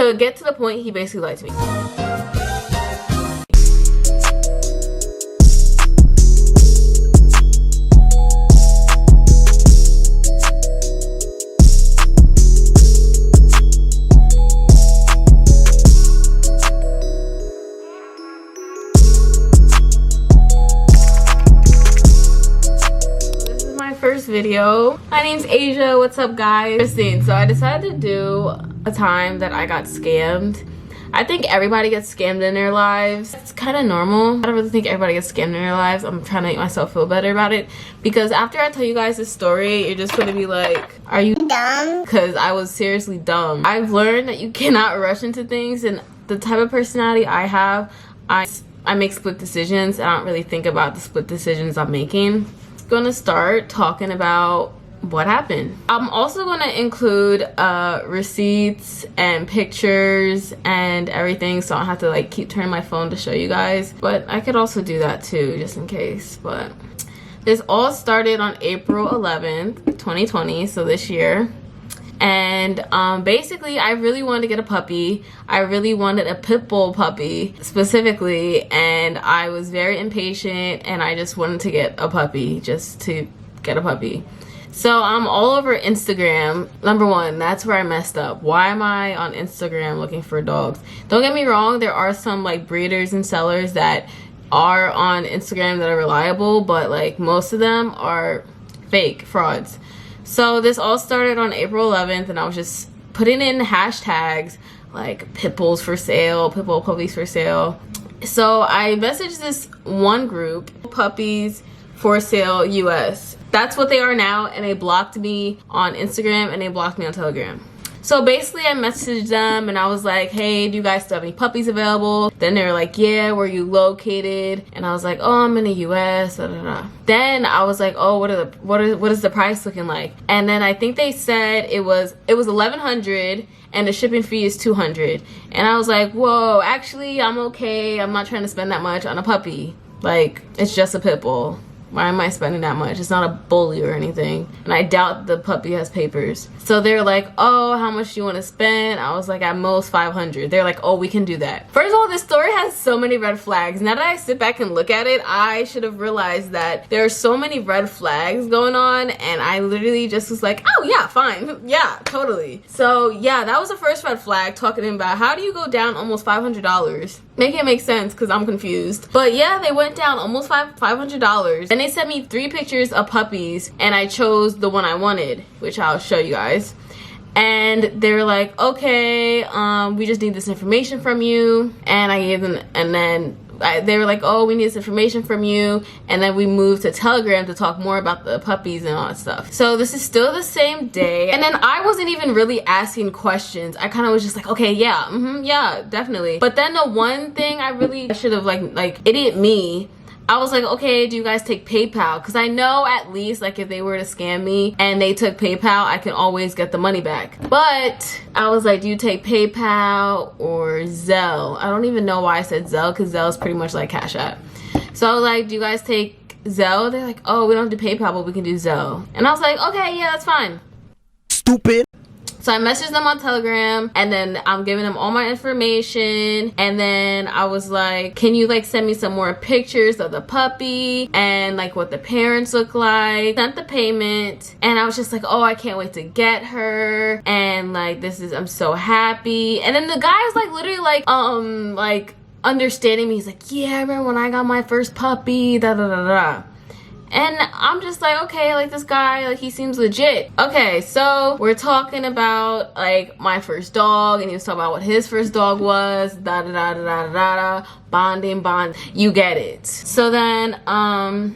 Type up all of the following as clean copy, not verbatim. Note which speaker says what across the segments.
Speaker 1: To get to the point, he basically lied to me. First video. My name's Asia. What's up, guys? So I decided to do a time that I got scammed. I think everybody gets scammed in their lives. It's kind of normal. I don't really think everybody gets scammed in their lives. I'm trying to make myself feel better about it, because after I tell you guys this story, you're just gonna be like, are you dumb? Because I was seriously dumb. I've learned that you cannot rush into things, and the type of personality I have, I make split decisions. I don't really think about the split decisions I'm making. Gonna start talking about what happened. I'm also gonna include receipts and pictures and everything, so I don't have to like keep turning my phone to show you guys, but I could also do that too just in case. But this all started on April 11th 2020, so this year. And basically I really wanted to get a puppy. I really wanted a pit bull puppy specifically, and I was very impatient and I just wanted to get a puppy, just to get a puppy. So I'm all over Instagram. Number one, that's where I messed up. Why am I on Instagram looking for dogs? Don't get me wrong, there are some like breeders and sellers that are on Instagram that are reliable, but like most of them are fake frauds. So this all started on April 11th, and I was just putting in hashtags like pit bulls for sale, pit bull puppies for sale. So I messaged this one group, Puppies for Sale US. That's what they are now, and they blocked me on Instagram and they blocked me on Telegram. So basically I messaged them and I was like, hey, do you guys still have any puppies available? Then they were like, yeah, where are you located? And I was like, oh, I'm in the US. Da, da, da. Then I was like, oh, what is the price looking like? And then I think they said it was $1,100 and the shipping fee is $200. And I was like, whoa, actually I'm okay. I'm not trying to spend that much on a puppy. Like, it's just a pit bull. Why am I spending that much? It's not a bully or anything. And I doubt the puppy has papers. So they're like, oh, how much do you want to spend? I was like, at most $500. They're like, oh, we can do that. First of all, this story has so many red flags. Now that I sit back and look at it, I should have realized that there are so many red flags going on, and I literally just was like, oh yeah, fine. Yeah, totally. So yeah, that was the first red flag, talking about how do you go down almost $500? Make it make sense, because I'm confused. But yeah, they went down almost $500. And they sent me 3 pictures of puppies, and I chose the one I wanted, which I'll show you guys. And they were like, okay, we just need this information from you. And I gave them, and then they were like, oh, we need this information from you. And then we moved to Telegram to talk more about the puppies and all that stuff. So this is still the same day. And then I wasn't even really asking questions. I kind of was just like, okay, yeah, yeah, definitely. But then the one thing I really should have like idiot me, I was like, okay, do you guys take PayPal? Because I know at least like if they were to scam me and they took PayPal, I can always get the money back. But I was like, do you take PayPal or Zelle? I don't even know why I said Zelle, because Zelle is pretty much like Cash App. So I was like, do you guys take Zelle? They're like, oh, we don't do PayPal, but we can do Zelle. And I was like, okay, yeah, that's fine. Stupid. So I messaged them on Telegram, and then I'm giving them all my information, and then I was like, can you like send me some more pictures of the puppy and like what the parents look like? Sent the payment, and I was just like, oh, I can't wait to get her, and like I'm so happy. And then the guy is like literally like understanding me. He's like, yeah, I remember when I got my first puppy, da da da da. And I'm just like, okay, like this guy, like he seems legit. Okay, so we're talking about like my first dog, and he was talking about what his first dog was, da da da da da da da, bonding, you get it. So then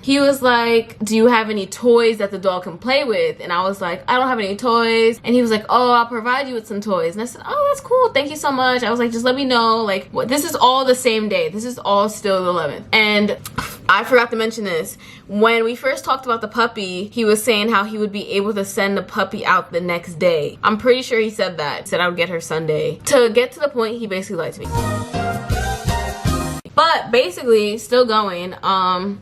Speaker 1: he was like, do you have any toys that the dog can play with? And I was like, I don't have any toys. And he was like, oh, I'll provide you with some toys. And I said, oh, that's cool, thank you so much. I was like, just let me know, like this is all the same day, this is all still the 11th. And I forgot to mention this. When we first talked about the puppy, he was saying how he would be able to send the puppy out the next day. I'm pretty sure he said that. He said I would get her Sunday. To get to the point, he basically lied to me. But basically, still going,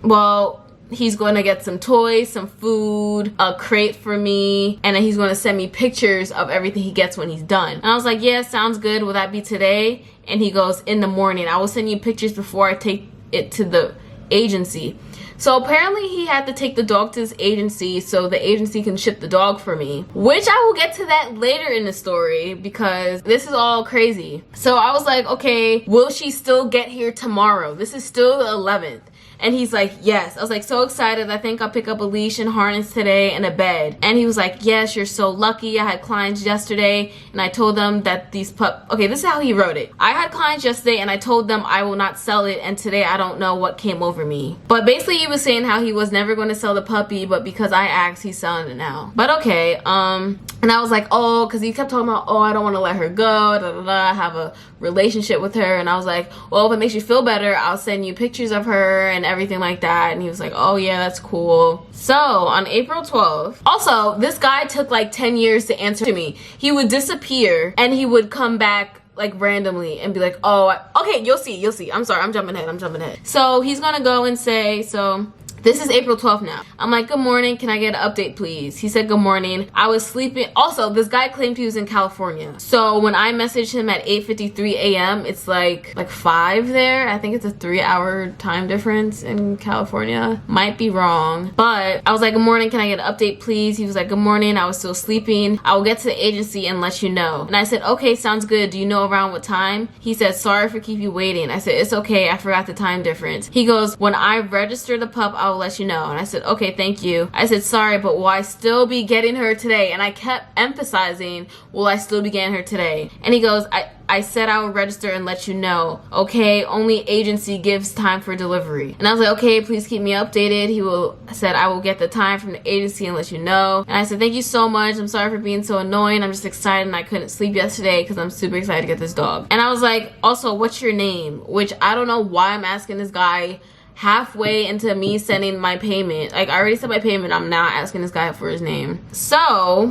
Speaker 1: well, he's going to get some toys, some food, a crate for me, and then he's going to send me pictures of everything he gets when he's done. And I was like, yeah, sounds good. Will that be today? And he goes, in the morning. I will send you pictures before I take it to the agency. So apparently he had to take the dog to his agency so the agency can ship the dog for me, which I will get to that later in the story because this is all crazy. So I was like, okay, will she still get here tomorrow? This is still the 11th. And he's like, yes. I was like, so excited. I think I'll pick up a leash and harness today and a bed. And he was like, yes, you're so lucky. I had clients yesterday and I told them that these okay, this is how he wrote it. I had clients yesterday and I told them I will not sell it, and today I don't know what came over me. But basically he was saying how he was never going to sell the puppy, but because I asked, he's selling it now. But okay, and I was like, oh, because he kept talking about, oh, I don't want to let her go, da, da, da, I have a relationship with her. And I was like, well, if it makes you feel better, I'll send you pictures of her and everything like that. And he was like, oh yeah, that's cool. So on April 12th, also this guy took like 10 years to answer to me. He would disappear and he would come back like randomly and be like, oh, okay, you'll see. I'm sorry, I'm jumping ahead. So he's gonna go and say, so this is April 12th now. I'm like, good morning, can I get an update please? He said, good morning. I was sleeping. Also, this guy claimed he was in California. So when I messaged him at 8:53 a.m., it's like 5 there. I think it's a 3-hour time difference in California. Might be wrong. But I was like, good morning, can I get an update please? He was like, good morning, I was still sleeping. I will get to the agency and let you know. And I said, okay, sounds good. Do you know around what time? He said, sorry for keep you waiting. I said, it's okay, I forgot the time difference. He goes, when I register the pup, I'll let you know. And I said, okay, thank you. I said, sorry, but will I still be getting her today? And I kept emphasizing, will I still be getting her today? And he goes, I said I would register and let you know. Okay, only agency gives time for delivery. And I was like, okay, please keep me updated. He said, I will get the time from the agency and let you know. And I said, thank you so much. I'm sorry for being so annoying. I'm just excited and I couldn't sleep yesterday because I'm super excited to get this dog. And I was like, also, what's your name? Which I don't know why I'm asking this guy halfway into me sending my payment. Like, I already sent my payment. I'm now asking this guy for his name. So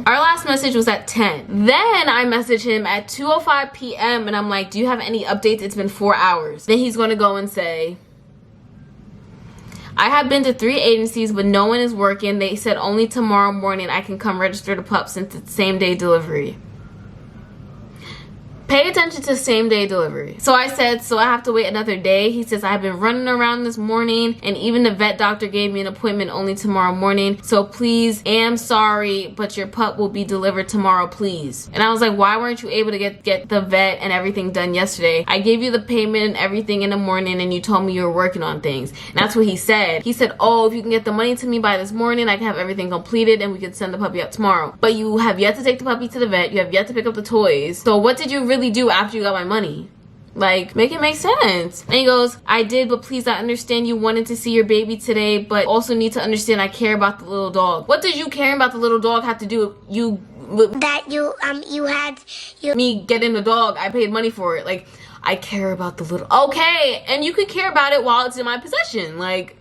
Speaker 1: our last message was at 10. Then I messaged him at 2:05 p.m. and I'm like, do you have any updates? It's been 4 hours. Then he's gonna go and say, I have been to 3 agencies, but no one is working. They said only tomorrow morning I can come register the pup since it's same day delivery. Pay attention to same day delivery. So I said, so I have to wait another day? He says, I've been running around this morning and even the vet doctor gave me an appointment only tomorrow morning. So please, am sorry, but your pup will be delivered tomorrow, please. And I was like, why weren't you able to get the vet and everything done yesterday? I gave you the payment and everything in the morning and you told me you were working on things. And that's what he said. He said, oh, if you can get the money to me by this morning, I can have everything completed and we can send the puppy out tomorrow. But you have yet to take the puppy to the vet. You have yet to pick up the toys. So what did you really do after you got my money? Like, make it make sense. And he goes, I did, but please, I understand you wanted to see your baby today, but also need to understand I care about the little dog. What did you caring about the little dog have to do with me getting the dog? I paid money for it. Like, I care about the little, okay, and you could care about it while it's in my possession. Like,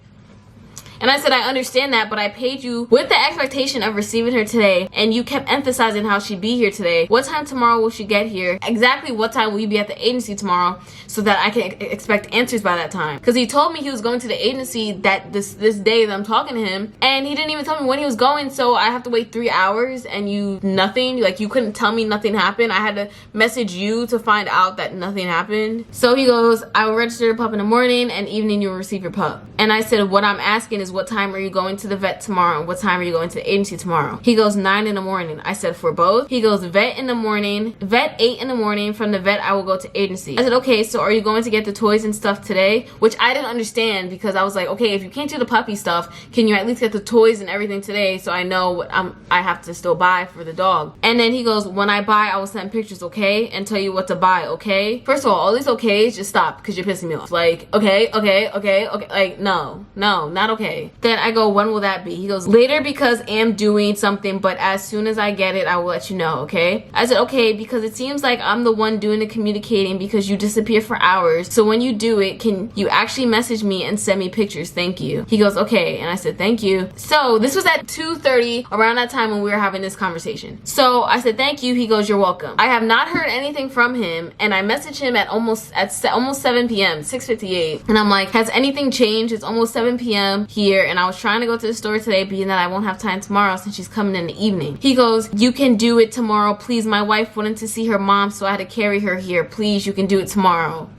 Speaker 1: and I said, I understand that, but I paid you with the expectation of receiving her today, and you kept emphasizing how she'd be here today. What time tomorrow will she get here? Exactly what time will you be at the agency tomorrow so that I can expect answers by that time? Because he told me he was going to the agency that this day that I'm talking to him, and he didn't even tell me when he was going, so I have to wait 3 hours and nothing. Like, you couldn't tell me nothing happened. I had to message you to find out that nothing happened. So he goes, I will register your pup in the morning and evening you will receive your pup. And I said, what I'm asking is, what time are you going to the vet tomorrow and what time are you going to the agency tomorrow? He goes, 9 in the morning. I said, for both? He goes, vet in the morning, vet 8 in the morning. From the vet I will go to agency. I said, okay, so are you going to get the toys and stuff today? Which I didn't understand, because I was like, okay, if you can't do the puppy stuff, can you at least get the toys and everything today so I know what I have to still buy for the dog? And then he goes, when I buy I will send pictures, okay, and tell you what to buy, okay? First of all these okays, just stop, because you're pissing me off. Like, okay, like, no, not okay. Then I go, when will that be? He goes, later, because I'm doing something, but as soon as I get it, I will let you know, okay? I said, okay, because it seems like I'm the one doing the communicating because you disappear for hours. So when you do it, can you actually message me and send me pictures? Thank you. He goes, okay. And I said, thank you. So this was at 2:30, around that time when we were having this conversation. So I said, thank you. He goes, you're welcome. I have not heard anything from him, and I messaged him at almost 7 p.m., 6:58. And I'm like, has anything changed? It's almost 7 p.m. here, and I was trying to go to the store today, being that I won't have time tomorrow since she's coming in the evening. He goes, you can do it tomorrow, please. My wife wanted to see her mom, so I had to carry her here. Please, you can do it tomorrow.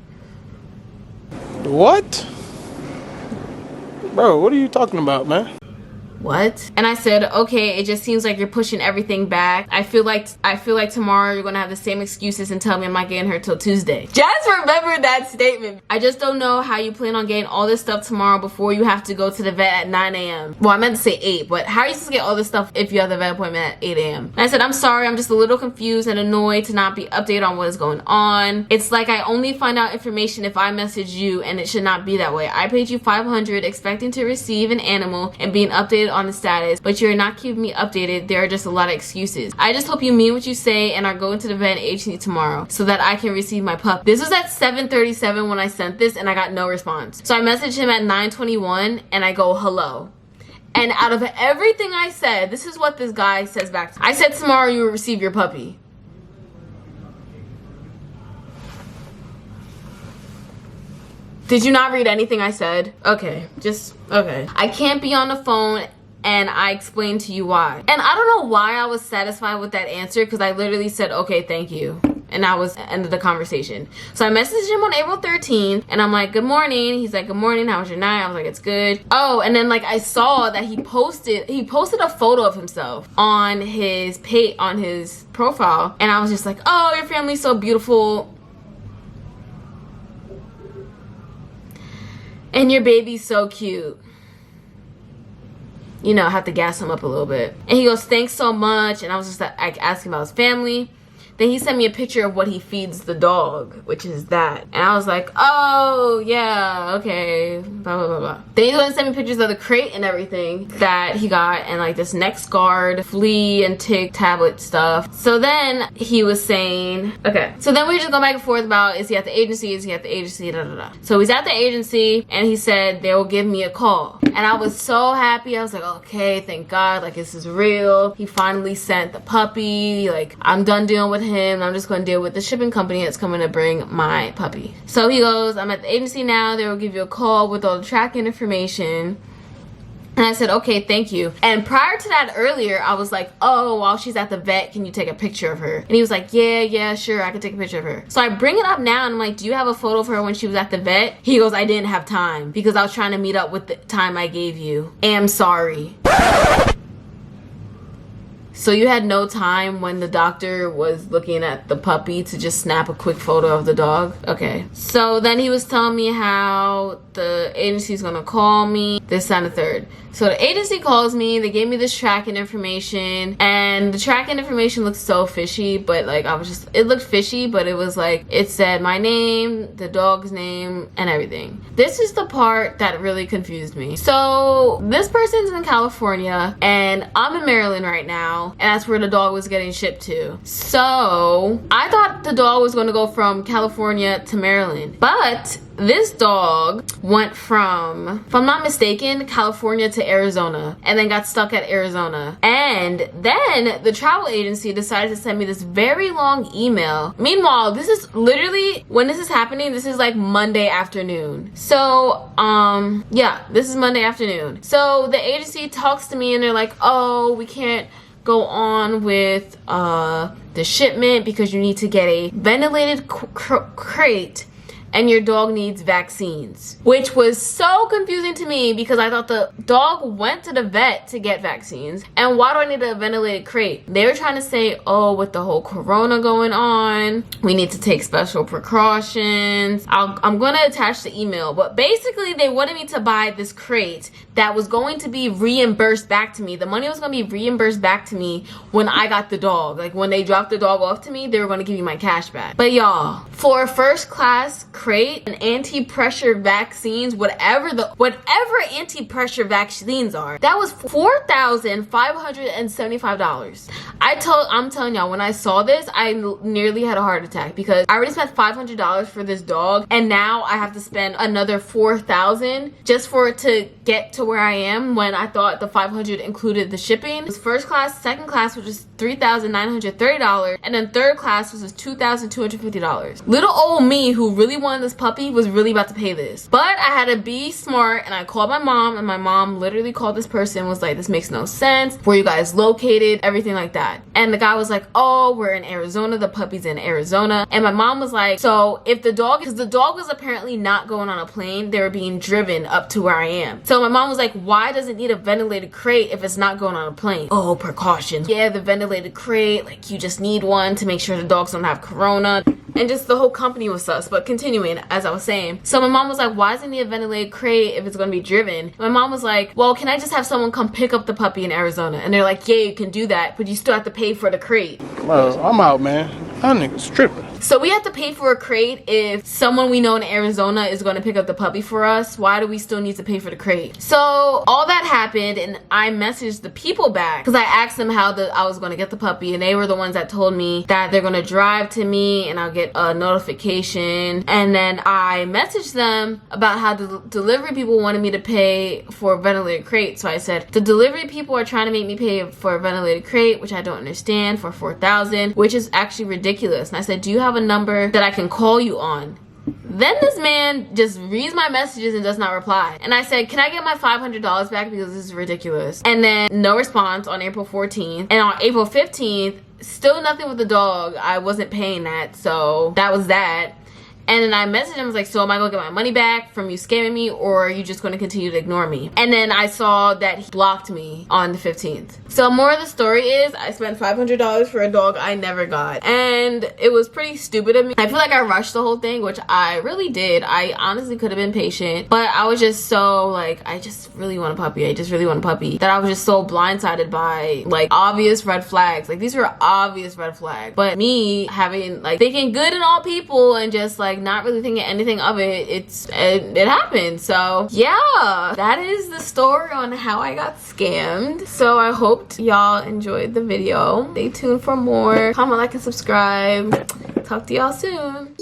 Speaker 2: What? Bro, what are you talking about, man?
Speaker 1: What? And I said, okay, it just seems like you're pushing everything back. I feel like tomorrow you're gonna have the same excuses and tell me I'm not getting her till Tuesday. Just remember that statement. I just don't know how you plan on getting all this stuff tomorrow before you have to go to the vet at 9 a.m. Well, I meant to say 8, but how are you supposed to get all this stuff if you have the vet appointment at 8 a.m.? And I said, I'm sorry, I'm just a little confused and annoyed to not be updated on what is going on. It's like I only find out information if I message you, and it should not be that way. I paid you $500 expecting to receive an animal and being updated on the status, but you're not keeping me updated. There are just a lot of excuses. I just hope you mean what you say and are going to the vet agency tomorrow so that I can receive my pup. This was at 7:37 when I sent this, and I got no response. So I messaged him at 9:21 and I go, hello. And out of everything I said, this is what this guy says back to me. I said tomorrow you will receive your puppy. Did you not read anything I said? Okay, okay. I can't be on the phone, and I explained to you why. And I don't know why I was satisfied with that answer, because I literally said, okay, thank you. And that was the end of the conversation. So I messaged him on April 13th, and I'm like, good morning. He's like, good morning, how was your night? I was like, it's good. Oh, and then like I saw that he posted a photo of himself on his page, on his profile, and I was just like, oh, your family's so beautiful. And your baby's so cute. You know, I have to gas him up a little bit. And he goes, thanks so much. And I was just like asking about his family. Then he sent me a picture of what he feeds the dog, which is that. And I was like, oh, yeah, okay, blah, blah, blah, blah. Then he's gonna send me pictures of the crate and everything that he got, and like this Next Guard, flea and tick tablet stuff. So then he was saying, okay. So then we just go back and forth about, is he at the agency, is he at the agency, da, da, da. So he's at the agency, and he said they will give me a call. And I was so happy. I was like, okay, thank God, like this is real. He finally sent the puppy. Like, I'm done dealing with him. I'm just going to deal with the shipping company that's coming to bring my puppy. So he goes, I'm at the agency now. They will give you a call with all the tracking information. And I said, okay, thank you. And prior to that, earlier, I was like, oh, while she's at the vet, can you take a picture of her? And he was like, yeah, sure, I can take a picture of her. So I bring it up now, and I'm like, do you have a photo of her when she was at the vet? He goes, I didn't have time because I was trying to meet up with the time I gave you. Am sorry. So you had no time when the doctor was looking at the puppy to just snap a quick photo of the dog? Okay. So then he was telling me how the agency's gonna call me, this and the third. So the agency calls me, they gave me this tracking information, and the tracking information looked so fishy, but like it looked fishy, but it was like, it said my name, the dog's name, and everything. This is the part that really confused me. So this person's in California, and I'm in Maryland right now, and that's where the dog was getting shipped to. So I thought the dog was gonna go from California to Maryland, but this dog went from, if I'm not mistaken, California to Arizona, and then got stuck at Arizona. And then the travel agency decided to send me this very long email. Meanwhile, this is literally, when this is happening, this is like Monday afternoon. So, yeah, this is Monday afternoon. So the agency talks to me, and they're like, oh, we can't go on with the shipment because you need to get a ventilated crate, and your dog needs vaccines, which was so confusing to me because I thought the dog went to the vet to get vaccines, and why do I need a ventilated crate? They were trying to say, oh, with the whole corona going on, we need to take special precautions. I'm gonna attach the email, but basically they wanted me to buy this crate that was going to be reimbursed back to me. The money was gonna be reimbursed back to me when I got the dog. Like when they dropped the dog off to me, they were gonna give me my cash back. But y'all, for a first class crate and anti-pressure vaccines, whatever anti-pressure vaccines are, that was $4,575. I'm telling y'all, when I saw this, I nearly had a heart attack because I already spent $500 for this dog, and now I have to spend another $4,000 just for it to get to where I am, when I thought the $500 included the shipping. It was first class, second class, which was $3,930, and then third class was $2,250. Little old me, who really wanted wanted this puppy was really about to pay this. But I had to be smart and I called my mom, and my mom literally called this person, was like, this makes no sense. Where you guys located? Everything like that. And the guy was like, oh, we're in Arizona. The puppy's in Arizona. And my mom was like, so if the dog, because the dog was apparently not going on a plane, they were being driven up to where I am. So my mom was like, why does it need a ventilated crate if it's not going on a plane? Oh, precautions. Yeah, the ventilated crate, like you just need one to make sure the dogs don't have corona. And just the whole company was sus. But continuing, as I was saying, so my mom was like, why does it need a ventilated crate if it's going to be driven? And my mom was like, well, can I just have someone come pick up the puppy in Arizona? And they're like, yeah, you can do that, but you still have to pay for the crate.
Speaker 2: Well, I'm out, man. That nigga's tripping.
Speaker 1: So we have to pay for a crate if someone we know in Arizona is going to pick up the puppy for us. Why do we still need to pay for the crate? So all that happened, and I messaged the people back because I asked them how I was going to get the puppy, and they were the ones that told me that they're going to drive to me and I'll get a notification. And then I messaged them about how the delivery people wanted me to pay for a ventilated crate. So I said, the delivery people are trying to make me pay for a ventilated crate, which I don't understand, for $4,000, which is actually ridiculous. And I said, do you have a number that I can call you on? Then this man just reads my messages and does not reply. And I said, can I get my $500 back because this is ridiculous? And then no response on April 14th. And on April 15th, still nothing with the dog. I wasn't paying that, so that was that. And then I messaged him, I was like, so am I gonna get my money back from you scamming me, or are you just gonna continue to ignore me? And then I saw that he blocked me on the 15th. So more of the story is, I spent $500 for a dog I never got. And it was pretty stupid of me. I feel like I rushed the whole thing, which I really did. I honestly could have been patient, but I was just so like, I just really want a puppy. I just really want a puppy. That I was just so blindsided by like obvious red flags. Like these were obvious red flags. But me having like thinking good in all people and just like not really thinking anything of it, it happened. So yeah, that is the story on how I got scammed. So I hope y'all enjoyed the video. Stay tuned for more. Comment, like, and subscribe. Talk to y'all soon.